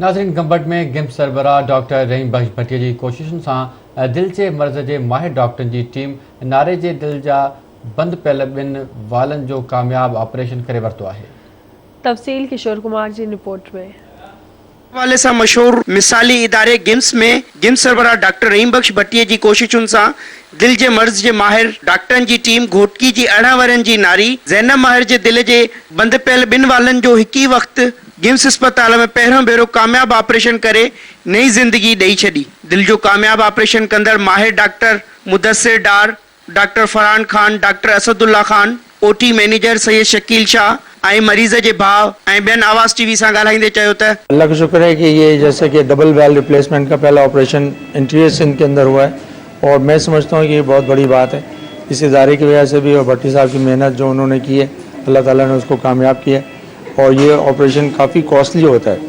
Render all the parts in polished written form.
नाज़रीन, गंबट में गिम्स सरबराह डॉक्टर रहीम बख्श भटिया जी कोशिशुनि सां दिल जे मर्ज़ जे माहिर डॉक्टरनि जी टीम नारे जे दिल जा बंदि पियल ॿिनि वालनि जो कामयाब ऑपरेशन करे वरितो आहे। तफ़सील किशोर कुमार जी रिपोर्ट में। हवाले सां मशहूर मिसाली इदारे गिम्स में गिम्स सरबराह डॉक्टर रहीम बख्श भटिया जी कोशिशुनि सां दिल जे मर्ज़ जे माहिर डॉक्टरनि जी टीम घोटकी जी 18 वरनि जी नारी ज़ैनब माहिर जे दिल जे बंदि पियल ॿिनि वालनि जो हिक ई वक़्तु गिम्स अस्पताल में पहिरियों भेरो कामयाब ऑपरेशन करे नई ज़िंदगी ॾेई छॾी। दिल जो कामयाब ऑपरेशन कंदड़ माहिर डॉक्टर मुदस्सिर डार, डॉक्टर फरहान खान, डॉक्टर असदुल्ला खान, ओटी मैनेजर सैयद शकील शाह ऐं मरीज़ जे भाउ ऐं ॿियनि आवाज़ टीवी सां ॻाल्हाईंदे चयो त अल्लाह का शुक्र है कि ये जैसे कि डबल वेल रिप्लेसमेंट का पहला ऑपरेशन इंटीरियर सिंध के अंदर हुआ है और मैं समझता हूँ कि ये बहुत बड़ी बात है। इस इदारे की वजह से भी और भट्टी साहब की मेहनत जो उन्होंने की है, अल्लाह ताला ने उसको कामयाब किया और ये ऑपरेशन काफ़ी कॉस्टली होता है।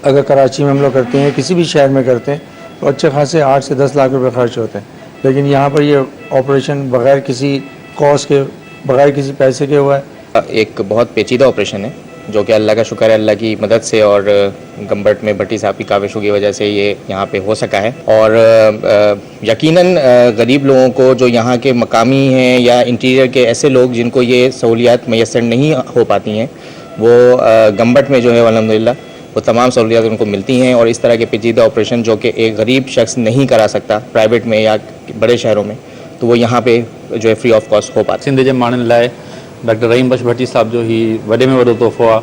अगर कराची में हम लोग करते हैं, किसी भी शहर में करते हैं तो अच्छे खासे 8 से 10 लाख रुपए खर्च होते हैं, लेकिन यहाँ पर ये ऑपरेशन बग़ैर किसी कॉस्ट के, बग़ैर किसी पैसे के हुआ है। एक बहुत पेचीदा ऑपरेशन है जो कि अल्लाह का शुक्र है, अल्लाह की मदद से और गंबट में भट्टी साहब की काविशों की वजह से ये यहाँ पे हो सका है। और यकीनन गरीब लोगों को जो यहाँ के मकामी हैं या इंटीरियर के ऐसे लोग जिनको ये सहूलियात मैसर नहीं हो पाती हैं, वो गंबट में जो है अल्हम्दुलिल्लाह वो तमाम सहूलियात उनको मिलती हैं। और इस तरह के पेचीदा ऑपरेशन जो कि एक गरीब शख्स नहीं करा सकता प्राइवेट में या बड़े शहरों में, तो वो यहाँ पे जो है फ्री ऑफ कॉस्ट हो पाता है। सिंध जे माण्हुनि लाइ डॉक्टर रहीम बख्श भट्टी साहब जो ही वॾे में वॾो तोहफ़ो आहे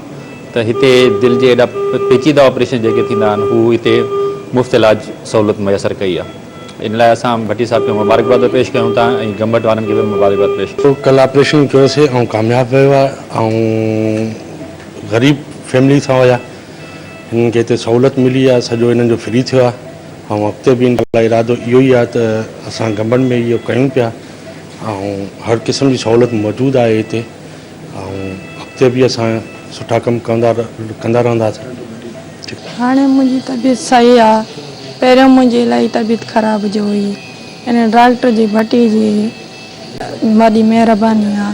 त हिते दिलि जे एॾा पेचीदा ऑपरेशन जेके थींदा आहिनि हू हिते मुफ़्त इलाज सहूलियत मैसर कई आहे। इन लाइ असां भट्टी साहब खे मुबारकबाद पेश कयूं था ऐं गंबट वारनि खे बि मुबारकबाद पेश कयूं। कल्ह ऑपरेशन कयोसीं ऐं कामयाबु वियो आहे ऐं ग़रीब फैमिली सां हुया, हिननि खे हिते सहूलियत मिली आहे, सॼो हिननि जो फ्री थियो आहे ऐं अॻिते बि इरादो इहो ई आहे त असां गंबट में इहो कयूं पिया ऐं हर क़िस्म जी सहूलियत मौजूदु आहे हिते ऐं अॻिते बि असां सुठा कम कंदा रहंदासीं। हाणे मुंहिंजी तबीअत सही आहे, पहिरियों मुंहिंजी इलाही तबीअत ख़राब जो हुई, इन डॉक्टर जी भट्टी जी वॾी महिरबानी आहे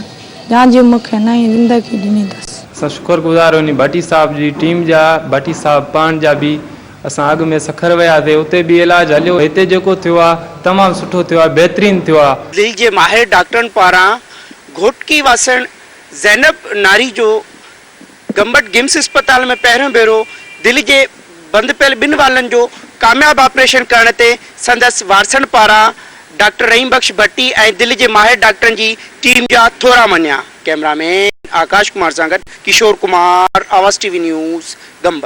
जंहिंजी मूंखे नई ज़िंदगी ॾिनी अथसि। असां शुक्रगुज़ार आहियूं भट्टी साहब जी टीम जा, भट्टी साहब पाण जा बि। असां अॻु में सखर वियासीं, उते बि इलाजु हलियो, हिते जेको थियो आहे तमामु सुठो थियो आहे, बहितरीनु थियो आहे। दिल जे माहिर डॉक्टरनि पारां घोटकी वासण ज़ैनब नारी जो गंबट गिम्स अस्पताल में पहिरियों भेरो दिल जे बंदि पियल ॿिनि वालनि जो कामयाब ऑपरेशन करण ते संदसि वारसनि पारां डॉक्टर रहीम बख्श भट्टी ऐं दिल जे माहिर डॉक्टरनि जी टीम जा थोरा मञिया। कैमरामैन आकाश कुमार सां गॾु किशोर कुमार, आवाज़ टीवी न्यूज़, गंबट।